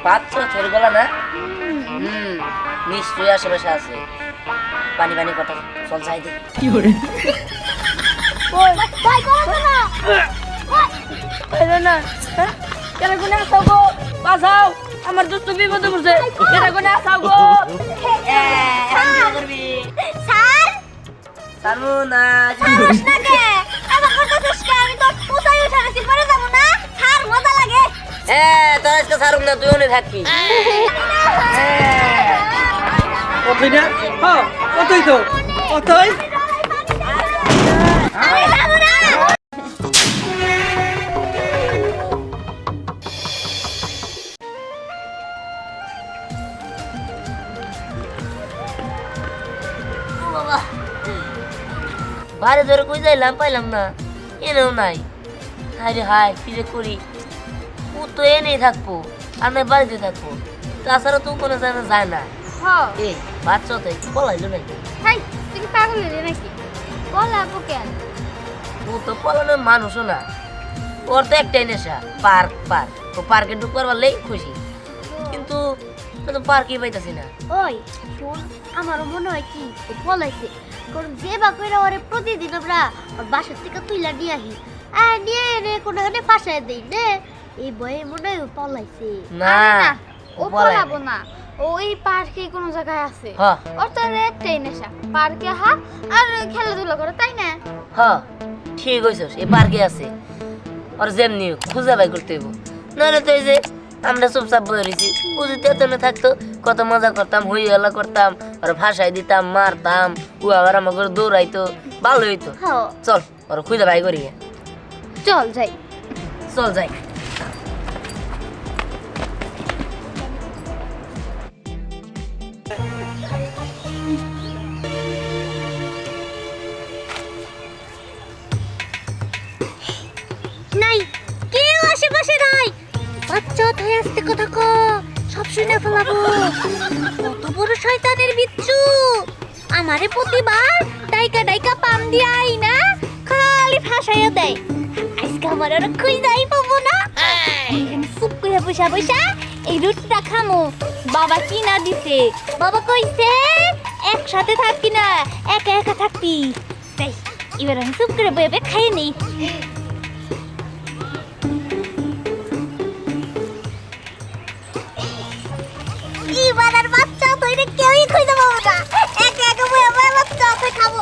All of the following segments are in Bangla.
বাচ্চা ছেড়ে গলা না নিশ্চয়ই আশেপাশে আছে পানি পানি কথা চল যাই দেখি কি করে কেন কোনে আসাও গো বাঁচাও আমার দুষ্ট বিপদে পড়ছে কেন কোনে আসাও গো করবি স্যার সারমু না সারস না কে আমার কথা শুনতে আমি তো উঠাই উঠাছি পরে যাব না স্যার মজা লাগে তোর আজকে সারুম না তুই ওনে থাকবি কতই না হ্যাঁ কতই তো কতই আমি যাব না বাইরে ধরে কই যাইলাম পাইলাম না এনেও নাই হাই রে হাই কি যে করি ও তো এনেই থাকবো আর নাই বাড়িতে থাকবো তাছাড়া তো কোনো জায়গা যায় না হ্যাঁ এই বাচ্চা তো একটু পলাইলো নাকি হাই তুই কি পাগল হলি নাকি বলা কেন ও তো পলানোর মানুষও না ওর তো একটাই নেশা পার্ক পার্ক ও পার্কে ঢুকবার পারলেই খুশি কিন্তু পার্কই পাইতাছি না ওই শোন আমারও মনে হয় কি ও পলাইছে কারণ যে বা কইরা ওরে প্রতিদিন আমরা ওর বাসার থেকে তুইলা নিয়ে আহি আর নিয়ে এনে কোনোখানে ফাঁসায় দেই নে এই বয়ে মনে হয় ও পলাইছে না ও পলাবো না ওই পার্কে কোন জায়গায় আছে হ্যাঁ ওর তো একটাই নেশা পার্কে হা আর খেলাধুলা করে তাই না হ্যাঁ ঠিক হইছস এই পার্কে আছে আর যেমনি খুঁজে বাই করতে হইব নাহলে তো এই যে আমরা চুপচাপ বয়ে রয়েছি ও যদি এতনে থাকতো কত মজা করতাম হই হল্লা করতাম আর ভাষায় দিতাম মারতাম ও আবার আমাকে দৌড়াইতো ভালো হইতো হ্যাঁ চল ওর খুঁজে বাই করি চল যাই চল যাই নাই কেউ আশেপাশে নাই বাচ্চা হয়ে আসতে কথা ক সব শুনে ফেলাবো কত বড় শয়তানের বিচ্ছু আমারে প্রতিবার ডাইকা ডাইকা পাম দিয়া আই না খালি ফাঁসাইয়া দেয় আজকে আমার আর খুঁজাই পাবো না এখানে চুপ করে বসা বসা এই রুটিটা খামো বাবা কিনা দিছে বাবা কইছে একসাথে থাকবি না একা একা থাকবি তাই এবার আমি চুপ করে বয়ে খাইয়ে নেই এবার আর বাচ্চা তৈরি কেউই খুঁজে পাবো না একে একে বয়ে বয়ে বাচ্চা তুই খাবো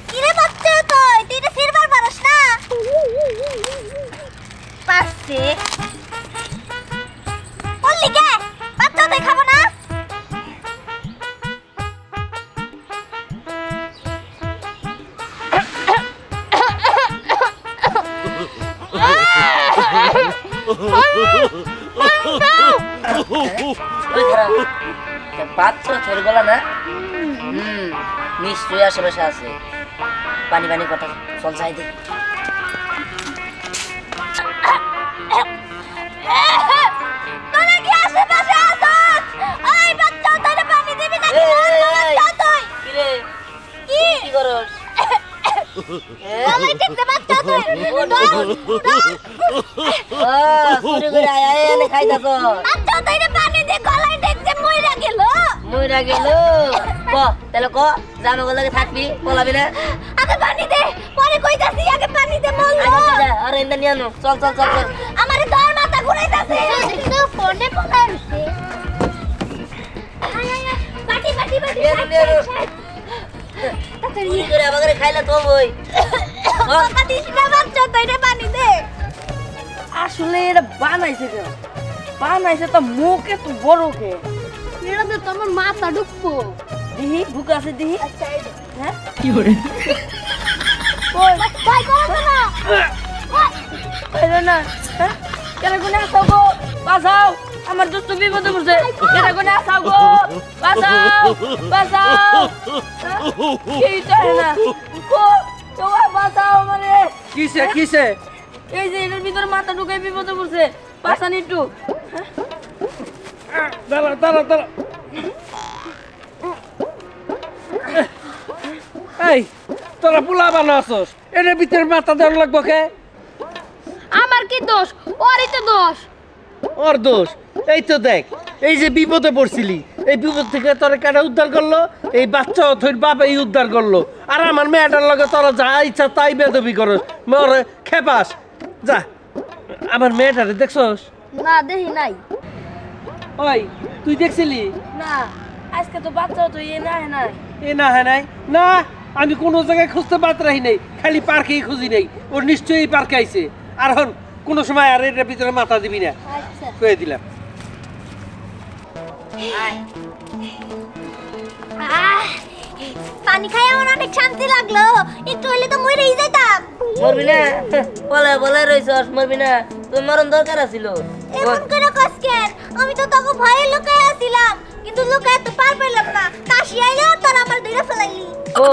কিরে বাচ্চা তুই তো ফিরবার পারস না পারছে বললি কে বাচ্চা তুই খাবো না বাচ্চা ছেড়ে গলা না নিশ্চয়ই আশেপাশে আছে পানি পানি কথা চল যাই দেখি তোরা কি আশেপাশে আছিস ওই বাচ্চা তোরে পানি দিবি না তুই কিরে কি কি করস ওই দেখতে বাচ্চা তুই চুরি করে আয় আয় এনে খাইতাছ বাচ্চা তোরে পানি দে গলায় দেখতে মইরা গেল মইরা গেল ক তাহলে ক জানো গলাকে থাকবি বলাবি না আগে পানি দে পরে কইতাছি আগে পানি দে মরলো আরে ইন্দা নিয়ে আনো চল চল চল চল আমারে তোর মাথা ঘুরাইতাছে দেখছো ফোনে পলাইছে আয় আয় পাটি পাটি পাটি চুরি করে আমাকে খাইলে তো বই কথা দিস না বাচ্চা তোরে পানি দে আসলে এটা বানাইছে কেন বানাইছে তো মুখ এত বড় কে এটা তো তোমার মাথা ঢুকবো দিহি বুক আছে দিহি আচ্ছা এই দে হ্যাঁ কি করে কই কই করছ না পাইলো না হ্যাঁ কেন কোনে আসাও গো বাঁচাও আমার দুষ্ট বিপদে পড়ছে কেন কোনে আসাও গো বাঁচাও বাঁচাও কি চাই না কো তোমার বাঁচাও আমারে কিসে কিসে এই যে এর ভিতর মাথা ঢুকে বিপদে পড়ছে বাঁচানি একটু দাঁড়া দাঁড়া দাঁড়া এই তোরা পোলা বানাছস এর ভিতরে মাথা দেওয়ার লাগবো কে? আমার কি দোষ? ওরই তো দোষ। ওর দোষ? এই তো দেখ, এই যে বিপদে পড়ছিলি, এই বিপদ থেকে তোরা কারা উদ্ধার করলো? এই বাচ্চা অথৈর বাপ এই উদ্ধার করলো। আর আমার মেয়েটার লগে তোরা যা ইচ্ছা তাই বেদবি করস, মরে খেপাস। যা, আমার মেয়েটারে দেখছস? না দেখি নাই। ওই তুই দেখছিলি? না আজকে তো বাচ্চা তো এ না নাই। এ না হ্যাঁ নাই না, আমি কোনো জায়গায় খুঁজতে বাদ রাখি নাই, খালি পার্কেই খুঁজি নাই। ওর নিশ্চয়ই পার্কে আইছে। আর হন কোনো সময় আর এটার ভিতরে মাথা দিবি না, আচ্ছা কয়ে দিলাম। পানি খাই আমার অনেক শান্তি লাগলো, একটু হইলে তো মরেই যেতাম। মরবি না, বলে বলে রইছস, মরবি না, তোর মরণ দরকার আছিল। এমন করে কস কেন? আমি তো তোকে ভয়ে লুকায় আছিলাম, কিন্তু লুকায় তো পার পেলাম না। কাশি আইলে তোর আমার ধরে ফেলাইলি। ও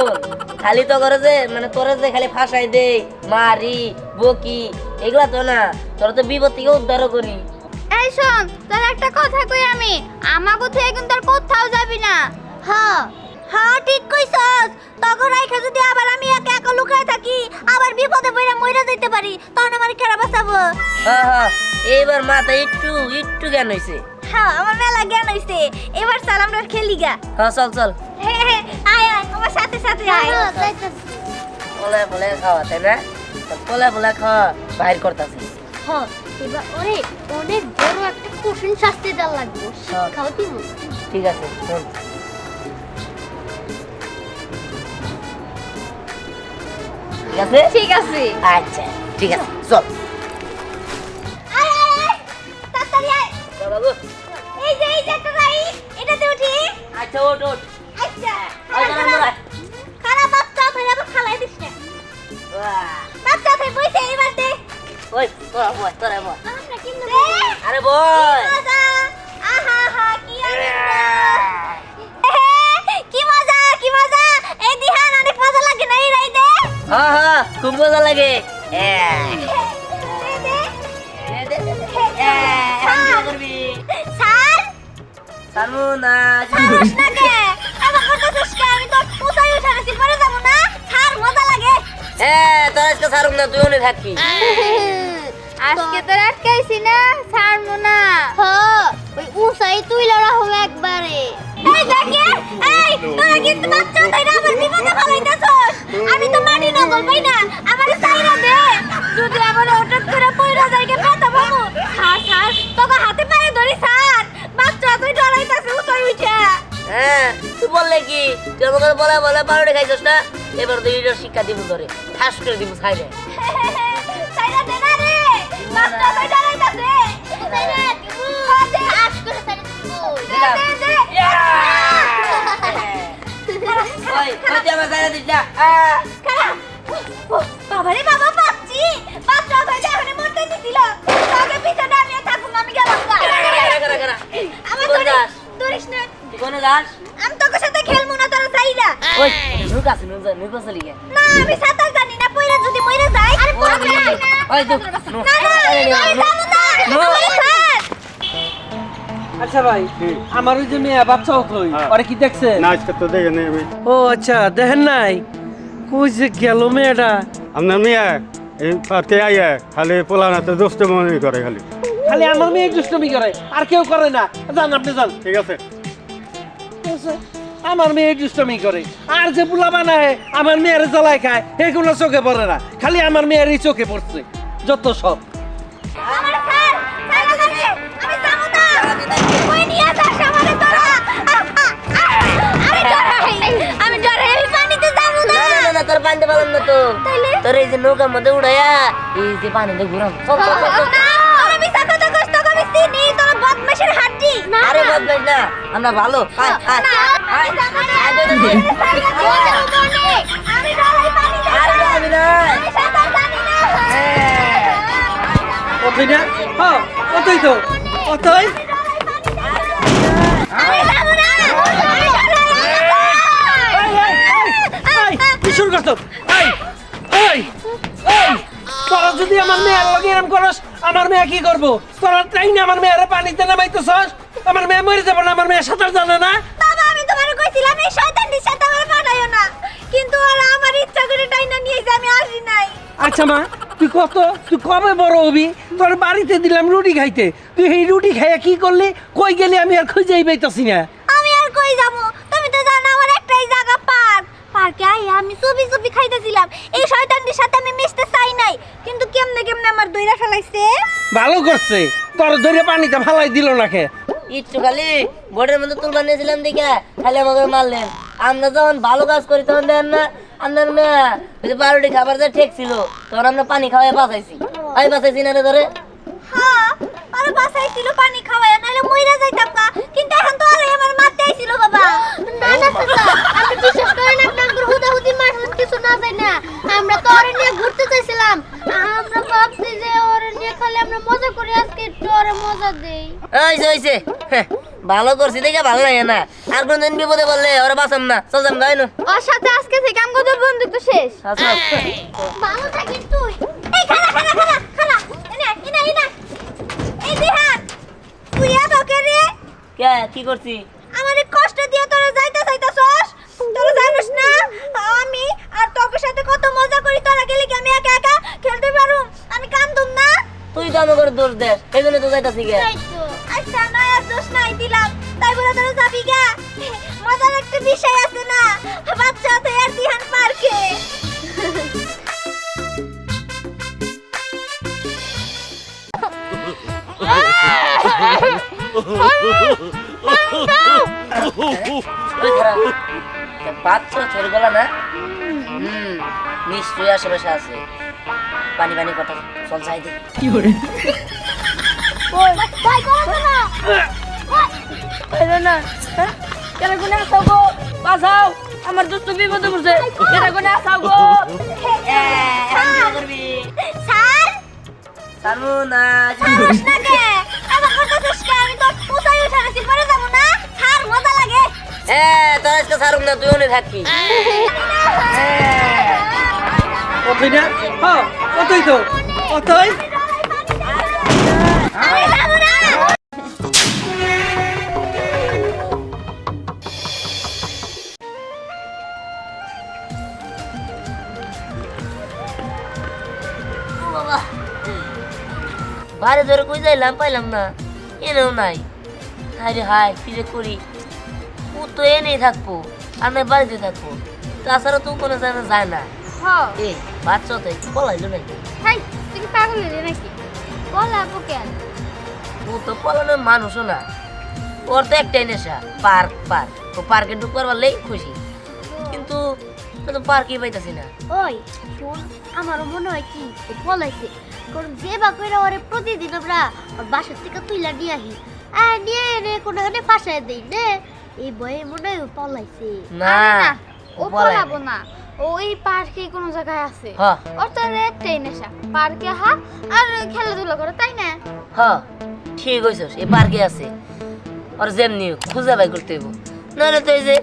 খালি তো করে যে মানে তোরে যে খালি ফাঁসাই দে, মারি বকি, এগুলা তো না, তোরা তো বিপদ থেকে উদ্ধার করি। এই শোন, তোর একটা কথা কই আমি, আমাগো থেকে কিন্তু আর কোথাও যাবি না। হ্যাঁ হ্যাঁ ঠিক কইছস। তখন রাইখা যদি আবার আমি একা একা লুকায় থাকি, আবার বিপদে পড়ে মইরা যাইতে পারি, তখন আমার কেরা বাঁচাবো? হ্যাঁ হ্যাঁ, এইবার মাথা একটু একটু জ্ঞান হইছে। হ্যাঁ আমার মেলা জ্ঞান হইছে। এবার চল আমরা খেলি গা। হ্যাঁ চল চল, হে হে, আয় আয় আমার সাথে সাথে আয়। বলে বলে খাওয়া, তাই না? বলে বলে খাওয়া বাইর করতেছি। হ্যাঁ, এবার ওরে অনেক বড় একটা কঠিন শাস্তি দেওয়া লাগবে। শিক্ষাও দিব। ঠিক আছে শোন, ঠিক আছে ঠিক আছে। আচ্ছা ঠিক আছে, চল আয় আয় আয়, তাড়াতাড়ি আয়। চল বাবু। এই যে একটা রাইড, এটাতে উঠি। আচ্ছা ওঠ ওঠ। আচ্ছা ওই দাঁড়া, দাঁড়া। খারাপ বাচ্চা ধরে আবার খালাই দিস না। বাহ, বাচ্চা ধরে বইছে এবার দে। ওই তোরা বয়, তোরা বয়। আমরা কিন্তু আরে বয়। মজা। আহা হা কি আনন্দ। কি মজা কি মজা। এই দিহান অনেক মজা লাগে না এই রাইডে? হ্যাঁ হ্যাঁ, খুব মজা লাগে। স্যার সারমু না। সারস না কে? আমার করতেছিস কে? আমি তো উঠাই উঠাইছি, পরে যাবো না। স্যার মজা লাগে। তোর আজকে সারুম না, তুই ওনে থাকবি। আজকে তোর আটকাইছি না, ছাড়বো না। ওই উঁচাই তুই লড়া হবে একবারে। এই দেখে, এই তোরা কিন্তু বাচ্চা ধরে আমার বিপদে ফেলাইতাছস। আমি তো মাটি নকল পাই না, আমারে চাইরা দে। যদি আমার হঠাৎ করে পয়রা যাইকে ব্যথা পাবো। স্যার স্যার তোকে হাতে পায়ে ধরি স্যার। বাচ্চা তুই ডরাইতাছিস উঠাই উঠা। হ্যাঁ, তুই বললে কি তুই আমাকে বলে বলে পাউডার খাইছস না? এবার তুই এটার শিক্ষা দিব তোরে, ঠাস করে দিব ছাইরে। চাইরা দে না রে, বাচ্চা তুই ডরাইতাছে। চাইরা দিব, দে আজ করে চাইরা দিব। দিলাম। দে দে। ওই তুই আমার ছাইরে দিস না। বাবারে বাবা পাচ্ছি। বাচ্চা তুই যখন মরতে দিছিল, তোকে পিছনে আমি থাকুম, আমি গেলাম না। আমার কোন যাস? ধরিস না। তুই কোনে যাস? আমি তোকে সাথে খেলবো না, তোরা চাইরা। ওই নুক আছে, নুক চলি গে। না আমি সাঁতার জানি না, পয়রা যদি মরে যাই। আরে পড়বে না। ওই তো না না আমি যাবো না। আমারে ছাড়। আচ্ছা ভাই, আমার ওই যে মেয়ে বাচ্চা হতোই, ওরে কি দেখছে? না আজকে তো দেখে নেই আমি। ও আচ্ছা, দেখেন নাই? কই যে গেল মেয়েটা? আপনার মেয়ে এই পার্কে আইয়া খালি পোলানাতে দোস্ত মনে করে খালি। খালি আমার মেয়ে দুষ্টমি করে, আর কেউ করে না। যান আপনি যান। ঠিক আছে, আমার মেয়ে দুষ্টমি করে, আর যে পোলা বানায় আমার মেয়ের জ্বালায় খায়, এগুলো চোখে পড়ে না। খালি আমার মেয়েরই চোখে পড়ছে যত সব। আমারে ছাড়। ছাড় আমারে। আমি যাবো না। কই নিয়ে যাস আমারে তোরা? আমি ডরাই, আমি পানিতে যাবো না। না না না না, তোর পানিতে পালাম না তো। তোর এই যে নৌকার মধ্যে উড়াইয়া এই যে পানিতে ঘুরাম। চল চল চল, চল। না, আমি সাথে থাকস তোকে আমি চিনি, তোর বদমাশের হাড্ডি। আরে বদমাইশ না, আমরা ভালো। আয় আয় না, আয়, আমি আয়, দে, দে, দে। আমি ডরাই পানিতে। আর যাবি না। আমি সাঁতার জানি না। অতই না? হ্যাঁ, অতই তো। অতই? আমি যাবো না। আমি এই, কি শুরু করছো? এই, এই, এই, তোরা যদি আমার মেয়ের লগে এরম করস, আমার মেয়ে কি করবো? তোরা তাই না আমার মেয়ের পানিতে নামাইতেছস? আমার মেয়ে মরে যাবো না, আমার মেয়ে সাঁতার জানে না। বাবা আমি তোমারে কইছিলাম এই শয়তানটির সাথে আমার পাঠাইও না। কিন্তু ওরা আমার ইচ্ছা করে টাইনা নিয়েছে, আমি আসি নাই। আচ্ছা মা, তুই কবে বড় হবি? তোর বাড়িতে দিলাম রুটি খাইতে, তুই এই রুটি খাইয়া কি করলি? কই গেলি আমি আর খুঁজেই পাইতাছি না। আমি আর কই যাব? তুমি তো জানো আমার একটাই জায়গা পার্ক। পার্কে আইয়া আমি চুপি চুপি খাইতেছিলাম। এই শয়তানটির সাথে আমি মিশতে চাই নাই, কিন্তু কেমনে কেমনে আমার দইরা ফেলাইছে। ভালো করছে, তোর ধরে পানিতে ফালাই দিল না খে। একটু খালি বোর্ডের মধ্যে তুলবার নিয়েছিলাম দেখে খালি আমাকে মারলেন। আমরা যখন ভালো কাজ করি তখন দেন না আপনার মেয়ে ওই যে বারোটি খাবার যা ঠেক ছিল তখন আমরা পানি খাওয়াই বাঁচাইছি। আমি বাঁচাইছি না রে ধরে। হ্যাঁ, আরে বাসাইছিল পানি খাওয়ায়, নাহলে মইরা যাইতাম না। কিন্তু এখন তো আরে আমার মারতে আইছিল বাবা। না না চাচা, আপনি বিশ্বাস করেন আপনাদের হুদাহুদি মারলেন কিছু না যায় না। আমরা তো ওরে নিয়ে ঘুরতে চাইছিলাম। আমরা ভাবছি যে ওরে নিয়ে খালি আমরা মজা করি, আজকে একটু ওরে মজা দেই। হয়েছে ভালো করছি দেখে ভালো লাগে না। আর কোনদিন বিপদে বললে ওরা বাঁচাম না, চল যাম গাই না। ওর সাথে আজকে থেকে আমগো বন্ধুত্ব শেষ। আচ্ছা ভালো থাকিস তুই। এই খালা খালা খালা খালা, এনা এনা এনা। এই দিহান, তুই এত করে কে কি করছি? আমারে কষ্ট দিয়ে তোরা যাইতাছস। তোরা জানিস না আমি আর তোর সাথে কত মজা করি। তোরা গেলে কি আমি একা একা খেলতে পারুম? আমি কান্দুম না? তুই তো আমাকে দোষ দেস, এই জন্য তো যাইতাছি গে। আচ্ছা নয় আর দোষ নাই দিলাম, তাই বলে তোরা যাবি গা? মজার একটা বিষয় আছে না, বাচ্চা তো আর দিহান পার্কে। ওই খারাপ বাচ্চা ছেড়ে গেল না। নিশ্চয়ই আশেপাশে আছে। পানি পানি কথা চল যাই দেখি। ভাই করো না। পাইলে না, হ্যাঁ? কেন কোনে আসাও গো? বাঁচাও, আমার দুষ্ট বিপদে পড়ছে। কেন কোনে আসাও গো? করবি স্যার সারমু না। সারস না কে? আমার কথা শুনছ, আমি তো উঠাই উঠাছি, পরে যাব না। স্যার মজা লাগে। তোর আজকে সারুম না, তুই ওনে থাকবি। কতই না? হ্যাঁ, কতই তো, কতই। আমি যাব না। বাবা বাইরে ধরে কই যাইলাম, পাইলাম না, এনেও নাই। হাই রে হাই, কি যে করি? ও তো এনেই থাকবো, আমি বাড়িতে থাকবো, তাছাড়া তো কোনো জায়গা যায় না। হ্যাঁ, এই বাচ্চা তো একটু পলাইলো নাকি? হাই তুই কি পাগল হলি নাকি? বলাবো কেন? ও তো পলানোর মানুষও না, ওর তো একটাই নেশা, পার্ক পার্ক। ও পার্কে ঢুকবার পারলেই খুশি, কিন্তু পার্কই পাইতাছি না। ওই শোন, আমারও মনে হয় কি ও পলাইছে। কারণ যে বা কইরা ওরে প্রতিদিন আমরা ওর বাসার থেকে তুইলা নিয়ে আহি, আর নিয়ে এনে কোনোখানে ফাঁসায় দেই নে। এই বয়ে মনে হয় ও পলাইছে। না ও পলাবো না, ওই পার্কে কোনো জায়গায় আছে। হ্যাঁ ওর তো একটাই নেশা, পার্কে হা আর খেলাধুলা করে, তাই না? হ্যাঁ ঠিক হয়েছিস, এই পার্কে আছে। আর যেমনি খুঁজে বাই করতে হইব, নাহলে তো এই যে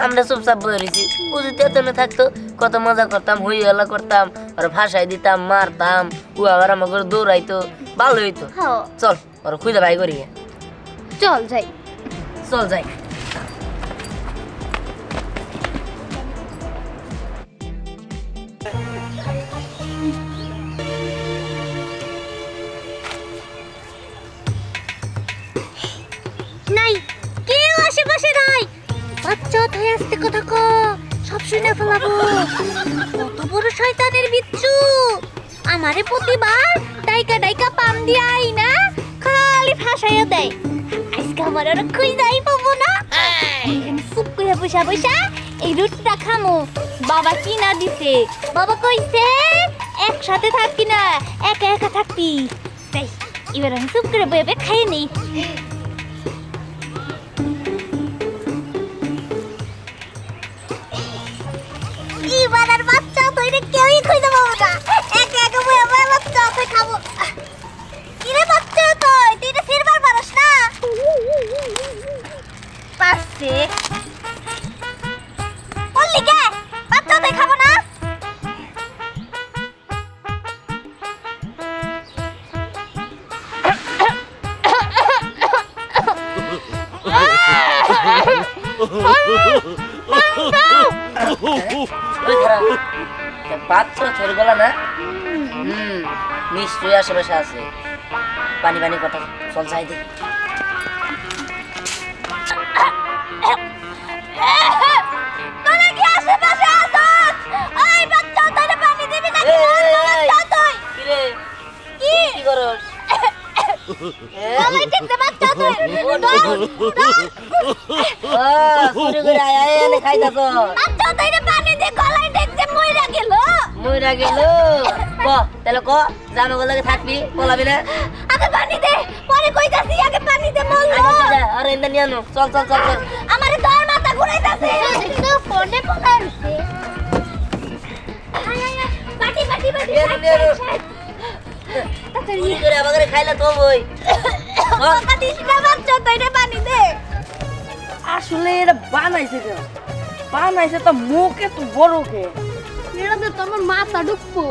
আমরা চুপচাপ বয়ে রয়েছি। ও যদি এতনে থাকতো কত মজা করতাম, হই হল্লা করতাম, আর ভাষায় দিতাম, মারতাম, ও আবার আমাকে দৌড়াইতো, ভালো হইতো। হ্যাঁ চল ওর খুঁজে বাই করি, চল যাই। চল যাই। নাই, কেউ আশেপাশে নাই। বাচ্চা হয়ে আসতে কথা ক, সব শুনে ফেলাবো। কত বড় শয়তানের বিচ্ছু! আমারে প্রতিবার ডাইকা ডাইকা পাম দিয়া আই না, খালি ফাঁসাইয়া দেয়। আজকে আমার আর খুঁজাই পাবো না। এখানে চুপ করে বসা বসা এই রুটিটা খামো। বাবা কিনা দিছে, বাবা কইছে একসাথে থাকবি না, একা একা থাকবি। তাই এবার আমি চুপ করে বয়ে বয়ে খাইয়ে নেই। এবার আর বাচ্চা তৈরি কেউই খুঁজে পাবো না, একে একে বয়ে বয়ে বাচ্চা তুই খাবো। কিরে বাচ্চা তুই এটা ফিরবার পারস না? পারছে বললি কে? বাচ্চা তুই খাবো না? ওই খারাপ বাচ্চা ছোট গলা না নিশ্চয়ই আশেপাশে আছে পানি পানি কথা চল যাই দেখি তোরা কি আশেপাশে আছিস? ওই বাচ্চা তোরে পানি দিবি না কি? তুই কিরে কি কি করস গলায় টিপতে বাচ্চা তুই চুরি করে আয় আয় এনে খাইতাছ বাচ্চা তোরে পানি দিয়ে গলায় টিপতে মইরা গেল। মইরা গেল ক তাহলে ক জানো গলাকে থাকবি বলাবি না আগে পানি দে, পরে কইতাছি আগে পানি দে মরলো। আরে ইন্দা নিয়ে আনো চল চল চল চল আমারে তোর মাথা ঘুরাইতাছে। দেখছো ফোনে পড়া রইছে পাটি পাটি পাটি চুরি করে আমাকে খাইলে তো বই কথা দিস না বাচ্চা তোরে পানি দে। আসলে এটা বানাইছে কেন? বানাইছে তো মুখ এত বড় কে? এটা তো তোমার মাথা ঢুকবো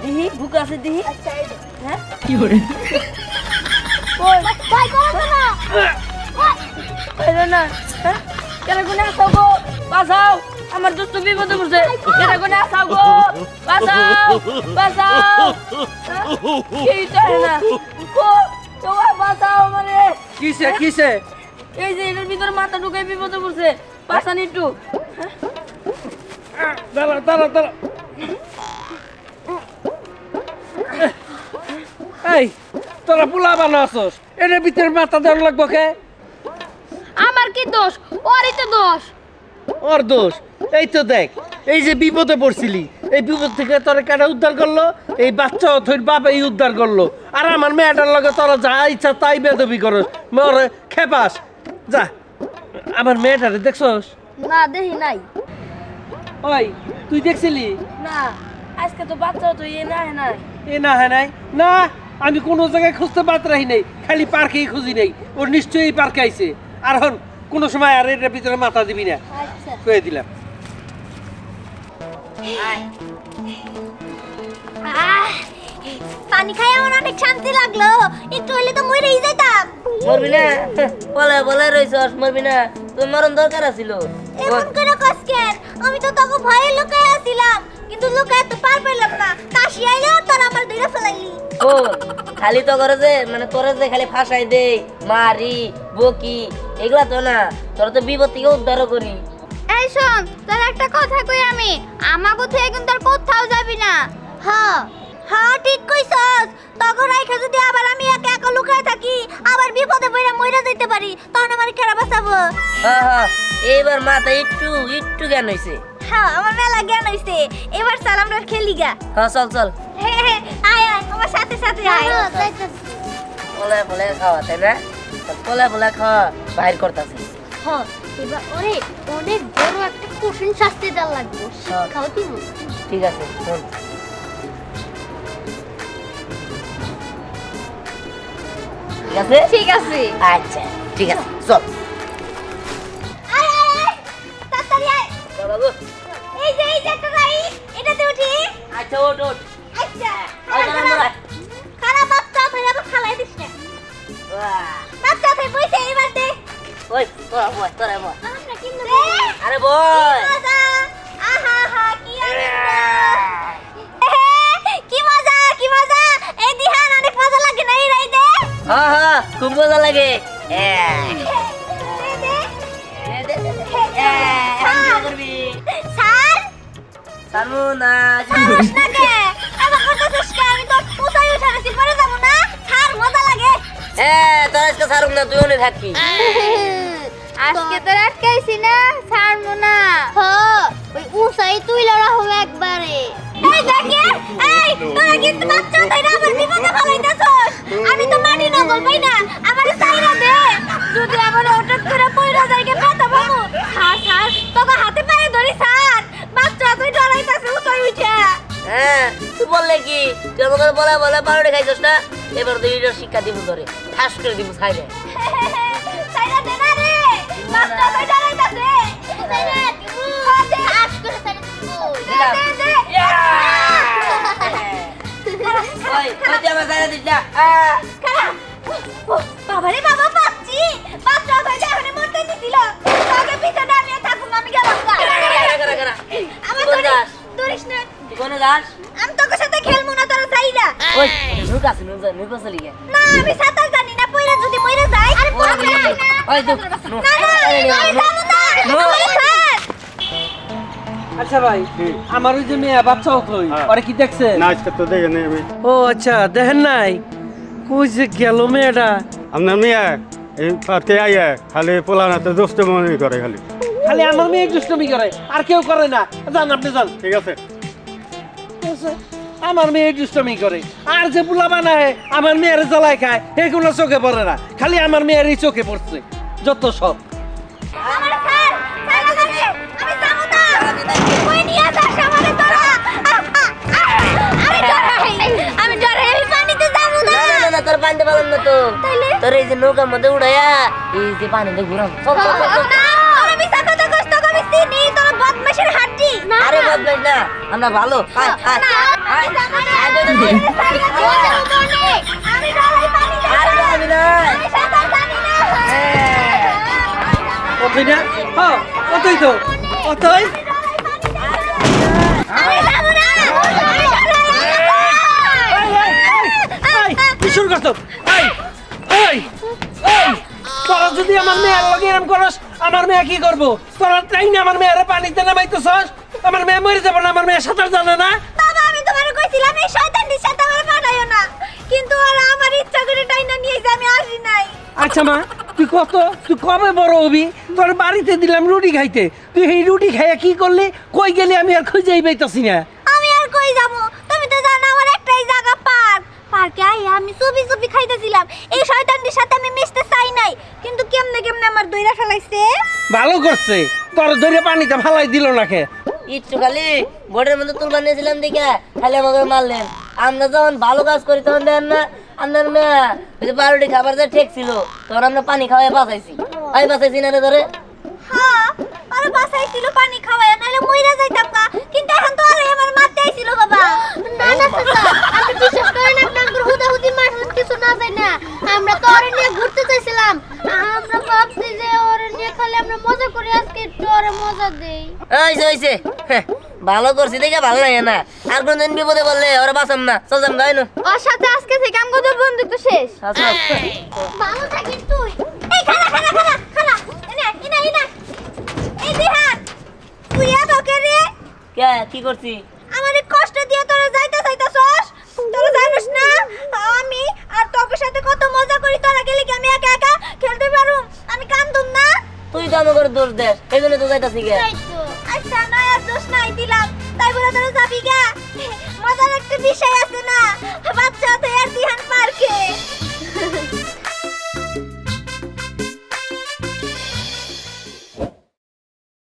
দিহি বুক আছে দিহি। হ্যাঁ ভাই করো না পাইলো না। হ্যাঁ কেন কোনে আসাও গো বাঁচাও আমার দোস্ত বিপদে পড়ছে কেন কোনে আসাও গো বাঁচাও বাঁচাও কি চায় না গো তোমার বাঁচাও মানে কিসে কিসে এই যে এটার ভিতরে মাথা ঢুকে বিপদে পড়ছে বাঁচান একটু। দাঁড়া দাঁড়া দাঁড়া এই তোরা পোলা বানাছস এটার ভিতরে মাথা দেওয়ার লাগবো কে আমার কি দোষ ওরই তো দোষ ওর দোষ এই তো দেখ এই যে বিপদে পড়ছিলি এই বিপদ থেকে তোরা কেডা উদ্ধার করলো এই বাচ্চা অথৈর বাপ এই উদ্ধার করলো আর আমার মেয়েটার লগে তোরা যা ইচ্ছা তাই বেদবি করস মোর খেপাস যা আমার মেয়েটারে দেখছস না দেখি নাই ওই তুই দেখছিলি না আজকে তো বাচ্চা তো এ না না এ না হ্যাঁ নাই না আমি কোনো জায়গায় খুঁজতে বাদ রাখি নাই খালি পার্কেই খুঁজি নাই ওর নিশ্চয়ই পার্কে আইছে আর হন কোনো সময় আর এটার ভিতরে মাথা দিবি না আচ্ছা কয়ে দিলাম পানি খাই আমার অনেক শান্তি লাগলো, একটু হইলে তো মরেই যেতাম। মরবি না বলে বলে রইছস মরবি না তোর মরণ দরকার আছিল এমন করে কস কেন? আমি তো তোকে ভয়ে লুকায় আছিলাম, কিন্তু লুকায় তো পার পেলাম না। কাশি আইলে তোর আমার ধরে ফেলাইলি। ও খালি তো করে যে মানে তোরে যে খালি ফাঁসাই দে মারি বকি এগুলা তো না তোরা তো বিপদ থেকে উদ্ধার করি এই শোন তোর একটা কথা কই আমি আমাগো থেকে কিন্তু আর কোথাও যাবি না হ্যাঁ হ্যাঁ ঠিক কইছস। তখন রাইখা যদি আবার আমি একা একা লুকায় থাকি, আবার বিপদে পড়ে মইরা যাইতে পারি, তখন আমার কেরা বাঁচাবো? হ্যাঁ হ্যাঁ এইবার মাথা একটু একটু জ্ঞান হইছে হ্যাঁ আমার মেলা জ্ঞান হইছে। এবার চল আমরা খেলি গা। হ্যাঁ চল চল হে হে আয় আয় আমার সাথে সাথে আয়। বলে বলে খাওয়া তাই না বলে বলে খাওয়া বাইর করতেছে হ্যাঁ এবার ওরে অনেক বড় একটা কঠিন শাস্তি দেওয়া লাগবে শিক্ষাও দিব ঠিক আছে শোন ঠিক আছে ঠিক আছে আচ্ছা ঠিক আছে চল আয় আয় আয় তাড়াতাড়ি আয়। চল বাবু এই যে একটা রাইড, এটাতে উঠি। আচ্ছা ওঠ ওঠ আচ্ছা ওই দাঁড়া, দাঁড়া। খারাপ বাচ্চা ধরে আবার খালাই দিস না। বাহ, বাচ্চা ধরে বইছে এবার দে। ওই তোরা বয় তোরা বয় আমরা কিন্তু আরে বয় মজা। আহা হা কি আনন্দ। কি মজা কি মজা। এই দিহান অনেক মজা লাগে না এই রাইডে? হ্যাঁ হ্যাঁ খুব মজা লাগে স্যার সারমু না সারস না কে? আমার করতেছিস কে? আমি তো উঠাই উঠাইছি পরে যাবো না। স্যার মজা লাগে। হ্যাঁ তোর আজকে সারুম না তুই অনেক থাকবি আজকে তোর আটকাইছি না ছাড়বো না হ্যাঁ ওই উসাই তুই লড়া হবে একবারে। এই দেখে এই তোরা কিন্তু বাচ্চা ধরে আমার বিপদে ফেলাইতাছস। আমি তো মাটি নকল পাই না, আমারে সাইরা দে। যদি আমার হঠাৎ করে পয়রা যাইকে ব্যথা পাবো। স্যার স্যার তোকে হাতে পায়ে ধরি স্যার। বাচ্চা তুই ডরাইতাছিস উসাই উঠা। হ্যাঁ তুই বললে কি তুই আমাকে বলে বলে পাউডার খাইছস না এবার তুই এটার শিক্ষা দিব তোরে ঠাস করে দিব ছাইরে সাইরা দে না রে। বাচ্চা তুই ডরাইতাছে। সাইরা দিবু। দে আজ করে সাইরা দিবু। দিলাম। দে ওই ওই তুই আমার ছাইরে দিস না বাবারে বাবা পাচ্ছি। বাচ্চা তুই যখন মরতে দিছিল তোকে পিছনে আমি থাকুম আমি গেলাম। কোনে যাস আমি তোর সাথে খেলবো না, তোরা যাই না। ওই নুক আছে নুক চলি গে না আমি সাঁতার জানি না, পয়রা যদি মরে যাই। আরে পড়বে না। ওই তো না না আমি যাবো না। আমার খান। আচ্ছা ভাই, আমার ওই যে মেয়ে বাচ্চা হতোই, হ্যাঁ। ওরে কি দেখছেন? না আজকে তো দেখে নেই আমি। ও আচ্ছা, দেখেন নাই কই যে গেল মেয়েটা? আপনার মেয়ে এই পার্কে আইয়া খালি পোলানাতে দোস্ত মনে করে খালি। খালি আমার মেয়ে দুষ্টমি করে, আর কেউ করে না। যান আপনি যান। ঠিক আছে। আমার মেয়ে দুষ্টমি করে, আর যে পোলা বানায় আমার মেয়ের জ্বালায় খায়, এগুলো চোখে পড়ে না। খালি আমার মেয়েরই চোখে পড়ছে যত সব। আমার খান। খান জানি। আমি যাবো না। কই নিয়ে যাস আমারে তোরা? আমি ডরাই। আমি পানিতে যাবো না। না না না তোর পানিতে পালাম না তো, তোর এই যে নৌকার মধ্যে উড়াইয়া এই যে পানিতে ঘুরাম। চল চল চল, চল। আমি মিছা কথা কষ্ট আমি চিনি, তোর বদমাশের হাড্ডি। আরে বদমাইশ না, আমরা ভালো। আয় আয় আয় আয় দে দে। আমি ডরাই পানিতে। আরে আমি না আমি সাঁতার জানি না। কতই না? হ্যাঁ, কতই তো, কতই। আমি যাবো না। আমি এই, কি শুরু করছো? এই, এই, এই, তোরা যদি আমার মেয়ের লগে এরম করস, আমার মেয়ে কি করবো? তোরা তাই না আমার মেয়ের পানিতে নামাইতেছস? আমার মেয়ে মরে যাবো না, আমার মেয়ে সাঁতার জানে না। বাবা আমি তোমারে কইছিলাম এই শয়তানটির সাথে আমার পাঠাইও না, কিন্তু ওরা আমার ইচ্ছা করে টাইনা নিয়েছে, আমি আসি নাই। আচ্ছা মা, তুই কবে বড় হবি? তোর বাড়িতে দিলাম রুটি খাইতে, তুই এই রুটি খাইয়া কি করলি? কই গেলি আমি আর খুঁজেই পাইতাছি না। আমি আর কই যাব? তুমি তো জানো আমার একটাই জায়গা পার্ক। পার্কে আইয়া আমি চুপি চুপি খাইতেছিলাম, এই শয়তানটির সাথে আমি মিশতে চাই নাই, কিন্তু কেমনে কেমনে আমার দইরা ফেলাইছে। ভালো করছে, তোর ধরে পানিতে ফালাই দিল না খে। একটু খালি বোর্ডের মধ্যে তুল বানিয়েছিলাম দেখে খালি আমাকে মারলেন। আমরা যখন ভালো কাজ করি তখন দেন না আপনার মেয়ে ওই যে বারোটি খাবার যা ঠেক ছিল, তখন আমরা পানি খাওয়াই বাঁচাইছি। আমি বাঁচাইছি না রে ধরে। হ্যাঁ আরে বাসাইছিল পানি খাওয়ায়, নাহলে মইরা যাইতাম না, কিন্তু এখন তো আরে আমার মারতে আইছিল বাবা। না না চাচা, আপনি বিশ্বাস করেন আপনার হুদাহুদি মারলেন কিছু না যায় না। আমরা তো ওরে নিয়ে ঘুরতে চাইছিলাম, আমরা ভাবছি যে ওরে নিয়ে খালি আমরা মজা করি, আজকে একটু ওরে মজা দেই। হয়েছে ভালো করছি দেখে ভালো লাগে না। আর কোনদিন বিপদে বললে ওরা বাঁচাম না। চল যাম গাই না। ওর সাথে আজকে থেকে আমাদের বন্ধুত্ব শেষ। আচ্ছা ভালো থাকিস তুই। এই খালা খালা খালা খালা, এনা এনা এনা, এই দিহান তুই এত কে রে? কে কি করছি? আমারে কষ্ট দিয়ে তোরা যাইতে চাইতাছস? তোরা জানিস না আমি আর তোর সাথে কত মজা করি, তোরা গেলে কি আমি একা একা খেলতে পারুম? আমি কান্দুম না? তুই তো আমাকে দোষ দেস, এই জন্য তো যাইতাছি গে। আচ্ছা নয় আর দোষ নাই দিলাম, তাই বলে তোরা যাবি গা?